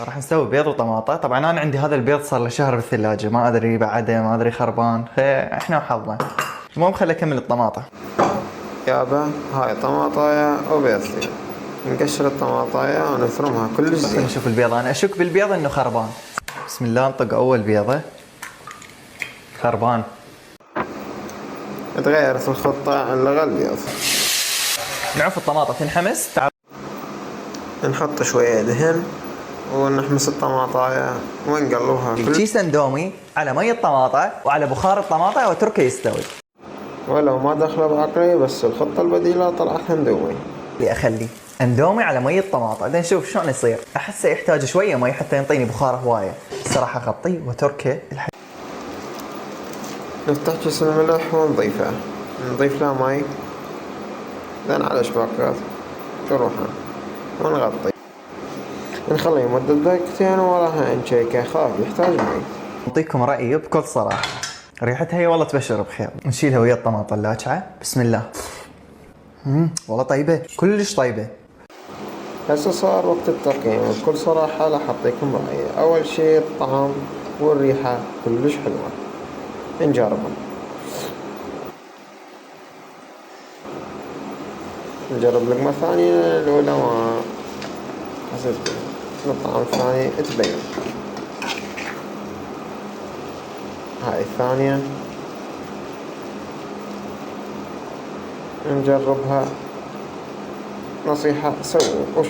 راح نسوي بيض وطماطة. طبعا انا عندي هذا البيض صار له شهر بالثلاجة، ما ادري بعده، ما ادري خربان، احنا وحظنا. المهم خلي اكمل الطماطة. يابا هاي طماطايا وبيضتين. نقشر الطماطايا ونفرمها كلش بس زين. نشوف البيض، انا اشك بالبيض انه خربان. بسم الله، نطق اول بيضة. خربان. تغيرت الخطة لغى البيض. نعرف الطماطة تنحمس. تعال نحط شوية دهن ونحمس الطماطايا ونقلبها كيس اندومي على مي الطماطة وعلى بخار الطماطة وتركه يستوي. ولو ما دخله بعقلي، بس الخطة البديلة طلعت هندومي. اللي اخلي اندومي على مي الطماطة، بعدين نشوف شلون يصير. احسه يحتاج شوية مي حتى ينطيني بخار هواية. الصراحة اغطيه وتركه نفتح كيس الملح ونضيفه، نضيف له مي، بعدين على شباكات تروحه ونغطي، نخليه مدة دقيقتين وراها نشيكه، خاف يحتاج مي. اعطيكم رأيي بكل صراحة، ريحتها هي والله تبشر بخير. نشيلها ويا الطماطة اللاجعة. بسم الله. والله طيبة، كلش طيبة. هسه صار وقت التقييم، بكل صراحة راح أعطيكم رأيي. أول شي الطعم والريحة كلش حلوة، نجربها. نجرب لقمة ثانية، الأولى ما حسيت بها، الطعم الثاني تبين. هاي الثانية نجربها، نصيحة سووا